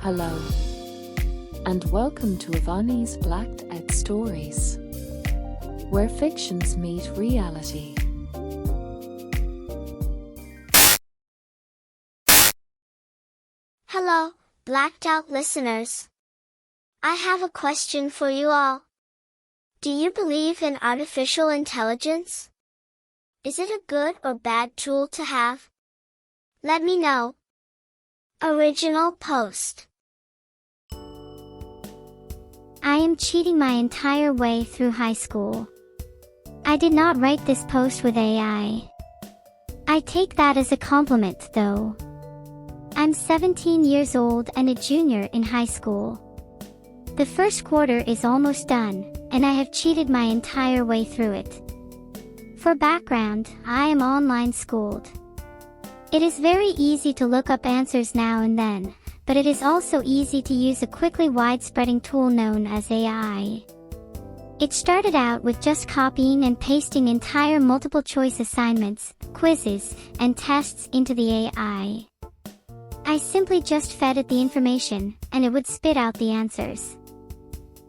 Hello, and welcome to Ivani's Blacked Out Stories, where fictions meet reality. Hello, blacked out listeners. I have a question for you all. Do you believe in artificial intelligence? Is it a good or bad tool to have? Let me know. Original post. I am cheating my entire way through high school. I did not write this post with AI. I take that as a compliment, though. I'm 17 years old and a junior in high school. The first quarter is almost done, and I have cheated my entire way through it. For background, I am online schooled. It is very easy to look up answers now and then, but it is also easy to use a quickly widespreading tool known as AI. It started out with just copying and pasting entire multiple choice assignments, quizzes, and tests into the AI. I simply just fed it the information, and it would spit out the answers.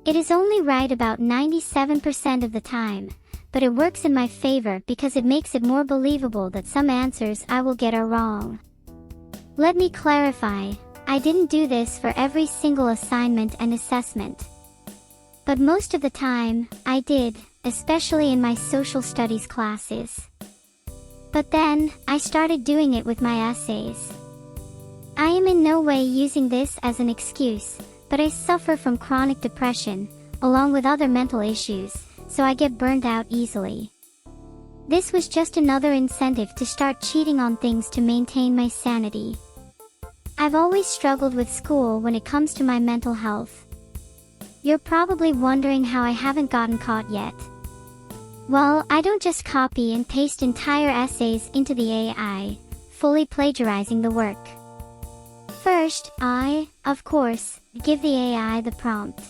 It is only right about 97% of the time, but it works in my favor because it makes it more believable that some answers I will get are wrong. Let me clarify, I didn't do this for every single assignment and assessment. But most of the time, I did, especially in my social studies classes. But then, I started doing it with my essays. I am in no way using this as an excuse, but I suffer from chronic depression, along with other mental issues, so I get burned out easily. This was just another incentive to start cheating on things to maintain my sanity. I've always struggled with school when it comes to my mental health. You're probably wondering how I haven't gotten caught yet. Well, I don't just copy and paste entire essays into the AI, fully plagiarizing the work. First, I, of course, give the AI the prompt.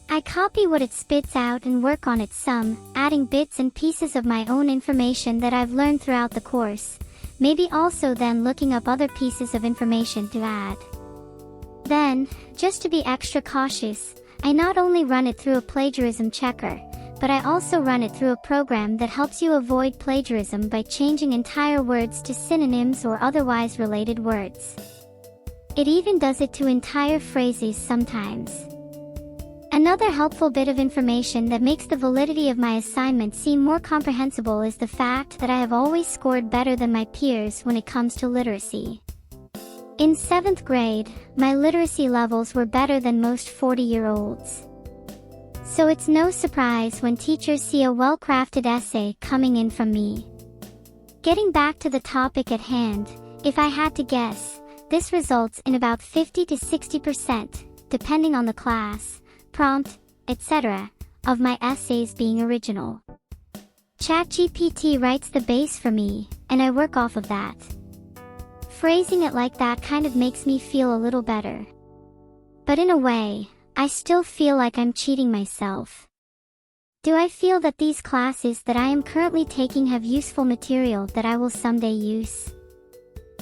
I copy what it spits out and work on it some, adding bits and pieces of my own information that I've learned throughout the course, maybe also then looking up other pieces of information to add. Then, just to be extra cautious, I not only run it through a plagiarism checker, but I also run it through a program that helps you avoid plagiarism by changing entire words to synonyms or otherwise related words. It even does it to entire phrases sometimes. Another helpful bit of information that makes the validity of my assignment seem more comprehensible is the fact that I have always scored better than my peers when it comes to literacy. In 7th grade, my literacy levels were better than most 40-year-olds. So it's no surprise when teachers see a well-crafted essay coming in from me. Getting back to the topic at hand, if I had to guess, this results in about 50 to 60%, depending on the class, prompt, etc., of my essays being original. ChatGPT writes the base for me, and I work off of that. Phrasing it like that kind of makes me feel a little better. But in a way, I still feel like I'm cheating myself. Do I feel that these classes that I am currently taking have useful material that I will someday use?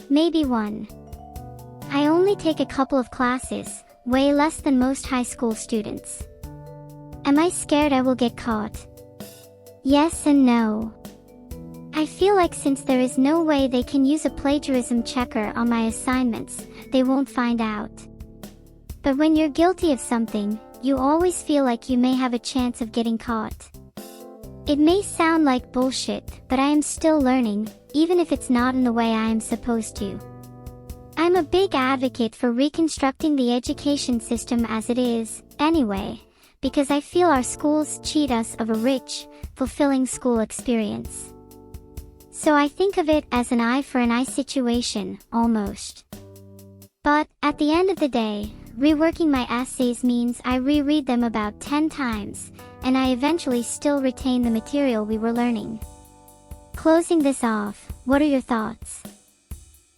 Maybe one. I only take a couple of classes, way less than most high school students. Am I scared I will get caught? Yes and no. I feel like since there is no way they can use a plagiarism checker on my assignments, they won't find out. But when you're guilty of something, you always feel like you may have a chance of getting caught. It may sound like bullshit, but I am still learning, even if it's not in the way I am supposed to. I'm a big advocate for reconstructing the education system as it is, anyway, because I feel our schools cheat us of a rich, fulfilling school experience. So I think of it as an eye for an eye situation, almost. But, at the end of the day, reworking my essays means I reread them about 10 times, and I eventually still retain the material we were learning. Closing this off, what are your thoughts?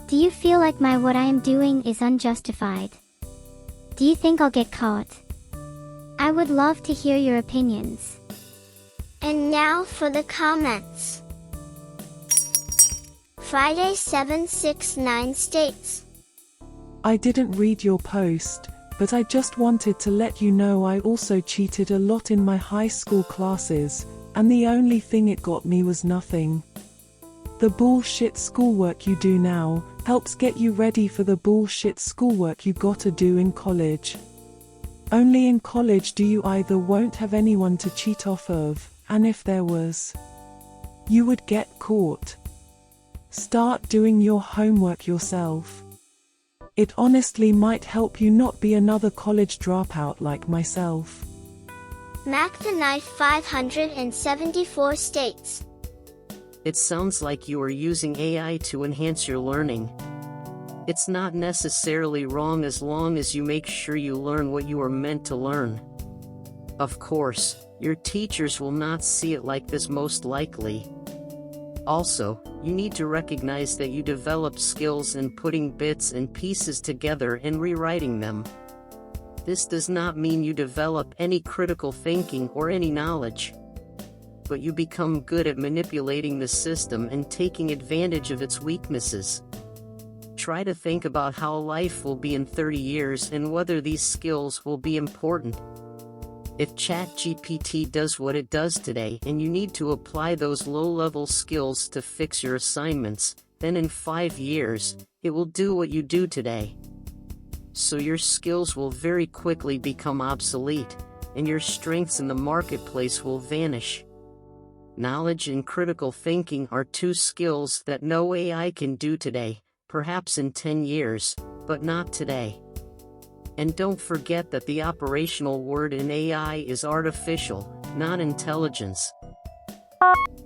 Do you feel like what I am doing is unjustified? Do you think I'll get caught? I would love to hear your opinions. And now for the comments. Friday 769 states, I didn't read your post, but I just wanted to let you know I also cheated a lot in my high school classes, and the only thing it got me was nothing. The bullshit schoolwork you do now helps get you ready for the bullshit schoolwork you gotta do in college. Only in college do you either won't have anyone to cheat off of, and if there was, you would get caught. Start doing your homework yourself. It honestly might help you not be another college dropout like myself. Mac the Knife 574 states. It sounds like you are using AI to enhance your learning. It's not necessarily wrong as long as you make sure you learn what you are meant to learn. Of course, your teachers will not see it like this most likely. Also, you need to recognize that you develop skills in putting bits and pieces together and rewriting them. This does not mean you develop any critical thinking or any knowledge, but you become good at manipulating the system and taking advantage of its weaknesses. Try to think about how life will be in 30 years and whether these skills will be important. If ChatGPT does what it does today and you need to apply those low-level skills to fix your assignments, then in 5 years, it will do what you do today. So your skills will very quickly become obsolete, and your strengths in the marketplace will vanish. Knowledge and critical thinking are two skills that no AI can do today, perhaps in 10 years, but not today. And don't forget that the operational word in AI is artificial, not intelligence.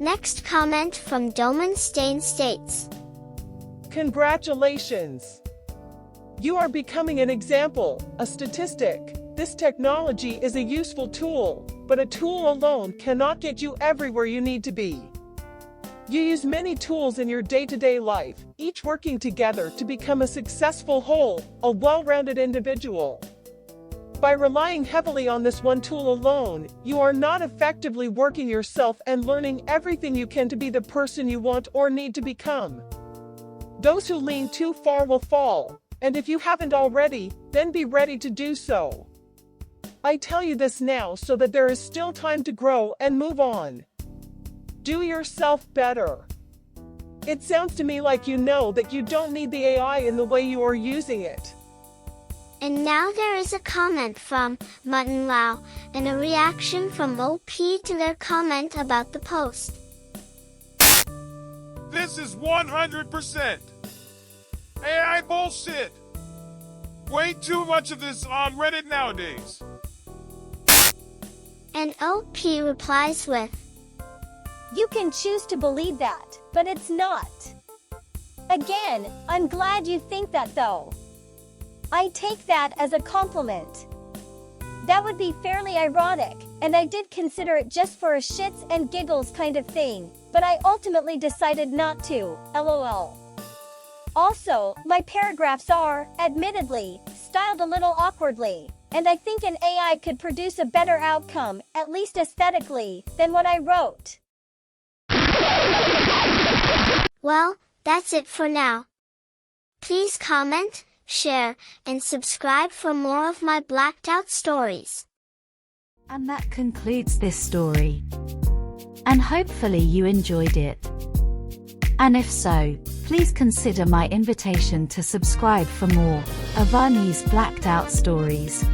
Next comment from Doman Stain states. Congratulations! You are becoming an example, a statistic. This technology is a useful tool, but a tool alone cannot get you everywhere you need to be. You use many tools in your day-to-day life, each working together to become a successful whole, a well-rounded individual. By relying heavily on this one tool alone, you are not effectively working yourself and learning everything you can to be the person you want or need to become. Those who lean too far will fall, and if you haven't already, then be ready to do so. I tell you this now so that there is still time to grow and move on. Do yourself better. It sounds to me like you know that you don't need the AI in the way you are using it. And now there is a comment from Mutton Lau and a reaction from OP to their comment about the post. This is 100% AI bullshit. Way too much of this on Reddit nowadays. And OP replies with, You can choose to believe that, but it's not. Again, I'm glad you think that though. I take that as a compliment. That would be fairly ironic, and I did consider it just for a shits and giggles kind of thing, but I ultimately decided not to, lol. Also, my paragraphs are, admittedly, styled a little awkwardly, and I think an AI could produce a better outcome, at least aesthetically, than what I wrote. Well, that's it for now. Please comment, share, and subscribe for more of my blacked out stories. And that concludes this story. And hopefully you enjoyed it. And if so, please consider my invitation to subscribe for more Avani's blacked out stories.